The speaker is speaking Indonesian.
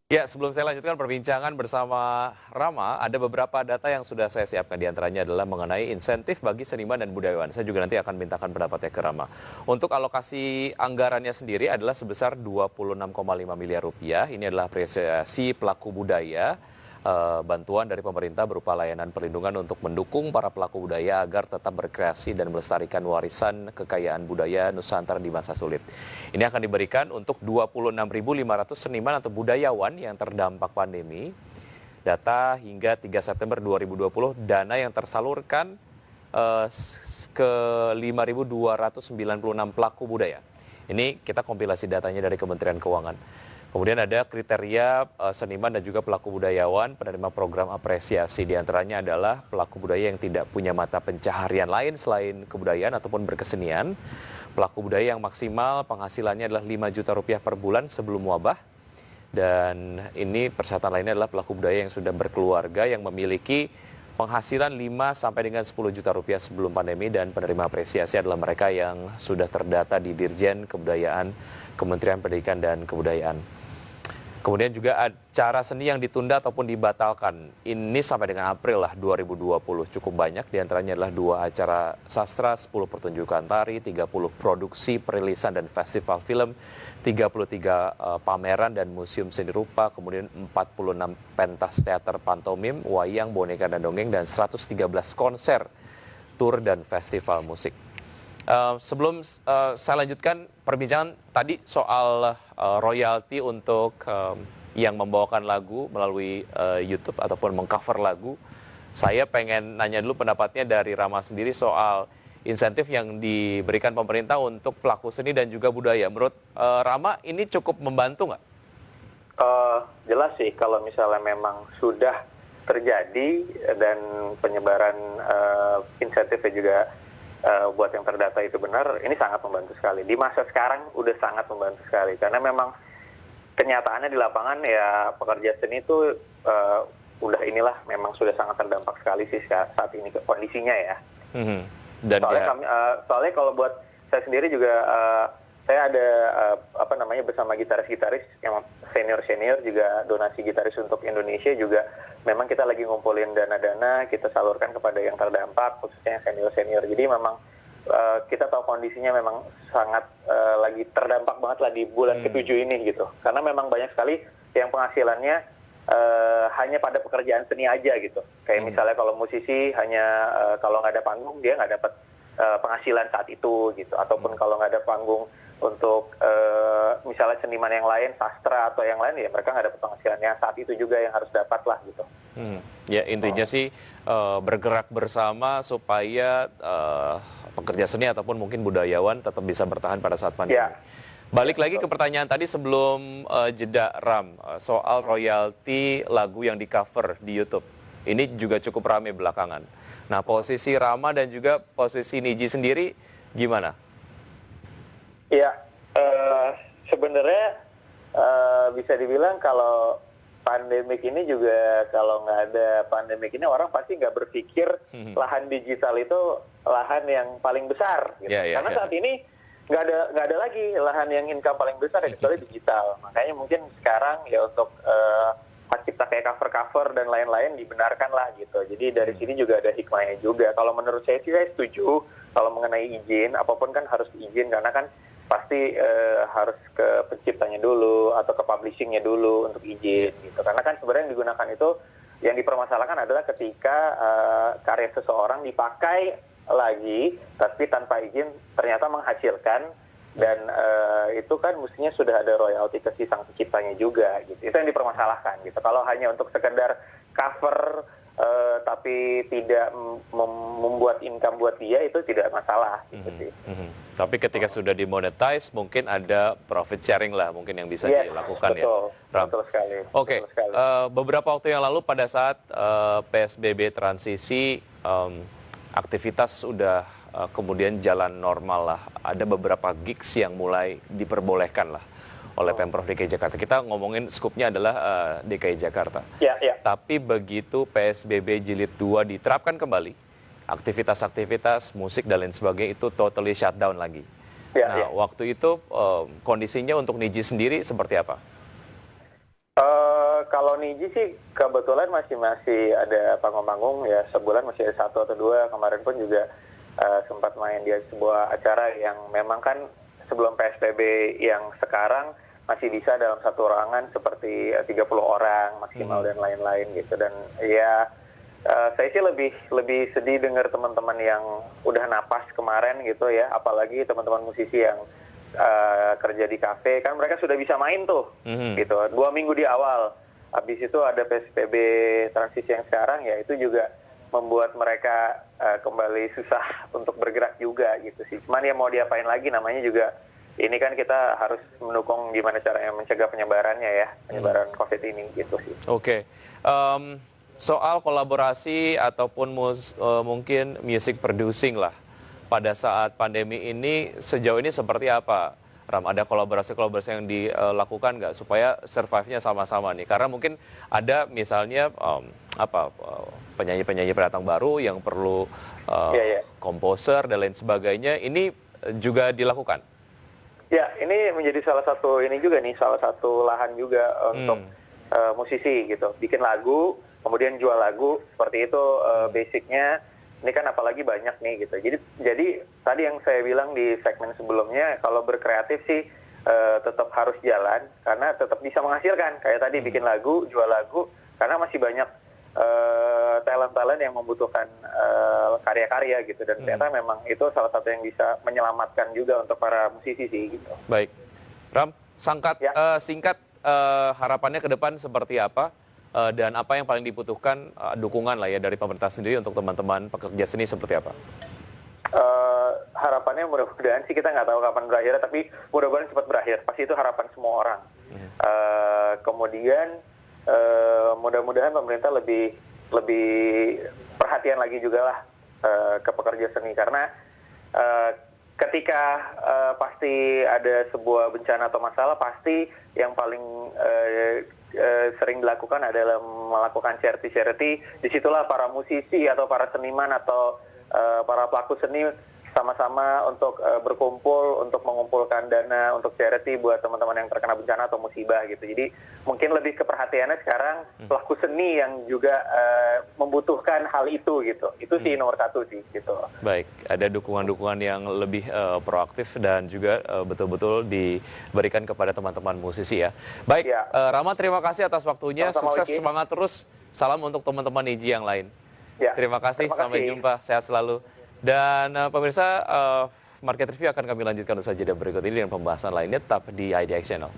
Ya, sebelum saya lanjutkan perbincangan bersama Rama, ada beberapa data yang sudah saya siapkan. Di antaranya adalah mengenai insentif bagi seniman dan budayawan. Saya juga nanti akan mintakan pendapatnya ke Rama. Untuk alokasi anggarannya sendiri adalah sebesar 26,5 miliar rupiah. Ini adalah apresiasi pelaku budaya, bantuan dari pemerintah berupa layanan perlindungan untuk mendukung para pelaku budaya agar tetap berkreasi dan melestarikan warisan kekayaan budaya Nusantara di masa sulit. Ini akan diberikan untuk 26.500 seniman atau budayawan yang terdampak pandemi. Data hingga 3 September 2020, dana yang tersalurkan ke 5.296 pelaku budaya. Ini kita kompilasi datanya dari Kementerian Keuangan. Kemudian ada kriteria seniman dan juga pelaku budayawan penerima program apresiasi. Di antaranya adalah pelaku budaya yang tidak punya mata pencaharian lain selain kebudayaan ataupun berkesenian. Pelaku budaya yang maksimal penghasilannya adalah 5 juta rupiah per bulan sebelum wabah. Dan ini persyaratan lainnya adalah pelaku budaya yang sudah berkeluarga yang memiliki penghasilan 5 sampai dengan 10 juta rupiah sebelum pandemi, dan penerima apresiasi adalah mereka yang sudah terdata di Dirjen Kebudayaan Kementerian Pendidikan dan Kebudayaan. Kemudian juga acara seni yang ditunda ataupun dibatalkan. Ini sampai dengan April lah 2020, cukup banyak. Di antaranya adalah 2 acara sastra, 10 pertunjukan tari, 30 produksi, perilisan dan festival film, 33 pameran dan museum seni rupa, kemudian 46 pentas teater pantomim, wayang, boneka dan dongeng, dan 113 konser, tur dan festival musik. Sebelum saya lanjutkan perbincangan tadi soal royalti untuk yang membawakan lagu melalui YouTube ataupun mengcover lagu, saya pengen nanya dulu pendapatnya dari Rama sendiri soal insentif yang diberikan pemerintah untuk pelaku seni dan juga budaya. Menurut Rama, ini cukup membantu nggak? Jelas sih kalau misalnya memang sudah terjadi dan penyebaran insentifnya juga buat yang terdata itu benar, ini sangat membantu sekali. Di masa sekarang udah sangat membantu sekali, karena memang kenyataannya di lapangan ya pekerja seni itu udah inilah memang sudah sangat terdampak sekali sih saat ini kondisinya ya. Dan soalnya kalau buat saya sendiri juga saya ada bersama gitaris-gitaris yang senior juga donasi gitaris untuk Indonesia juga. Memang kita lagi ngumpulin dana-dana, kita salurkan kepada yang terdampak, khususnya senior-senior. Jadi memang kita tahu kondisinya memang sangat lagi terdampak banget lah di bulan ke-7 ini gitu. Karena memang banyak sekali yang penghasilannya hanya pada pekerjaan seni aja gitu. Kayak misalnya kalau musisi hanya kalau nggak ada panggung dia nggak dapat penghasilan saat itu gitu. Ataupun kalau nggak ada panggung untuk misalnya seniman yang lain, sastra atau yang lain, ya mereka nggak dapat penghasilan yang saat itu juga yang harus dapat lah gitu. Ya intinya sih bergerak bersama supaya pekerja seni ataupun mungkin budayawan tetap bisa bertahan pada saat pandemi. Ya. Balik lagi ke pertanyaan tadi sebelum jeda Ram, soal royalti lagu yang di cover di YouTube. Ini juga cukup ramai belakangan. Nah, posisi Rama dan juga posisi Niji sendiri gimana? Ya, sebenarnya bisa dibilang kalau pandemik ini juga, kalau nggak ada pandemik ini orang pasti nggak berpikir lahan digital itu lahan yang paling besar. Gitu. Karena saat ini nggak ada lagi lahan yang income paling besar kecuali digital. Makanya mungkin sekarang ya untuk hak cipta kayak cover-cover dan lain-lain dibenarkan lah gitu. Jadi dari sini juga ada hikmahnya juga. Kalau menurut saya sih saya setuju kalau mengenai izin, apapun kan harus diizin karena kan pasti harus ke penciptanya dulu atau ke publishingnya dulu untuk izin gitu. Karena kan sebenarnya yang digunakan itu, yang dipermasalahkan adalah ketika karya seseorang dipakai lagi tapi tanpa izin ternyata menghasilkan, dan itu kan mestinya sudah ada royalti ke si sang penciptanya juga gitu. Itu yang dipermasalahkan gitu. Kalau hanya untuk sekedar cover tapi tidak membuat income buat dia, itu tidak masalah gitu sih. Tapi ketika sudah dimonetize mungkin ada profit sharing lah mungkin yang bisa dilakukan. Betul, ya Ram. Betul sekali. Oke, beberapa waktu yang lalu pada saat PSBB transisi, aktivitas sudah kemudian jalan normal lah. Ada beberapa gigs yang mulai diperbolehkan lah oleh Pemprov DKI Jakarta. Kita ngomongin skupnya adalah DKI Jakarta. Ya. Tapi begitu PSBB jilid 2 diterapkan kembali, aktivitas-aktivitas musik dan lain sebagainya itu totally shutdown lagi. Waktu itu kondisinya untuk Niji sendiri seperti apa? Kalau Niji sih kebetulan masih ada panggung-panggung ya, sebulan masih ada 1 atau 2. Kemarin pun juga sempat main di sebuah acara yang memang kan sebelum PSBB yang sekarang masih bisa dalam satu ruangan seperti 30 orang maksimal dan lain-lain gitu. Dan ya saya sih lebih sedih dengar teman-teman yang udah napas kemarin gitu ya, apalagi teman-teman musisi yang kerja di kafe, kan mereka sudah bisa main tuh gitu 2 minggu di awal. Habis itu ada PSBB transisi yang sekarang, ya itu juga membuat mereka kembali susah untuk bergerak juga gitu sih. Cuman ya mau diapain lagi, namanya juga ini kan kita harus mendukung gimana caranya mencegah penyebarannya ya, penyebaran COVID ini gitu sih. Oke. Soal kolaborasi ataupun mungkin music producing lah pada saat pandemi ini, sejauh ini seperti apa, Ram? Ada kolaborasi-kolaborasi yang dilakukan nggak supaya survive-nya sama-sama nih? Karena mungkin ada misalnya penyanyi-penyanyi pendatang baru yang perlu komposer dan lain sebagainya. Ini juga dilakukan? Ya, ini menjadi salah satu lahan juga untuk musisi gitu. Bikin lagu, kemudian jual lagu, seperti itu basicnya. Ini kan apalagi banyak nih gitu. Jadi tadi yang saya bilang di segmen sebelumnya, kalau berkreatif sih tetap harus jalan karena tetap bisa menghasilkan. Kayak tadi bikin lagu, jual lagu, karena masih banyak talent-talent yang membutuhkan karya-karya gitu. Dan ternyata memang itu salah satu yang bisa menyelamatkan juga untuk para musisi sih gitu. Baik, Ram, singkat harapannya ke depan seperti apa? Dan apa yang paling dibutuhkan dukungan lah ya dari pemerintah sendiri untuk teman-teman pekerja seni seperti apa? Harapannya mudah-mudahan sih, kita nggak tahu kapan berakhir, tapi mudah-mudahan cepat berakhir. Pasti itu harapan semua orang. Kemudian mudah-mudahan pemerintah lebih perhatian lagi juga lah ke pekerja seni, karena ketika pasti ada sebuah bencana atau masalah, pasti yang paling sering dilakukan adalah melakukan charity. Disitulah para musisi atau para seniman atau para pelaku seni sama-sama untuk berkumpul untuk mengumpulkan dana untuk charity buat teman-teman yang terkena bencana atau musibah gitu. Jadi mungkin lebih ke perhatiannya sekarang pelaku seni yang juga membutuhkan hal itu gitu. Itu sih nomor 1 sih gitu. Baik, ada dukungan-dukungan yang lebih proaktif dan juga betul-betul diberikan kepada teman-teman musisi ya. Baik, ya. Rama, terima kasih atas waktunya. Sama-sama, sukses, Wiki. Semangat terus. Salam untuk teman-teman Niji yang lain. Ya. Terima kasih, sampai jumpa. Sehat selalu. Dan pemirsa, Market Review akan kami lanjutkan usaha jeda berikut ini dengan pembahasan lainnya, tetap di IDX Channel.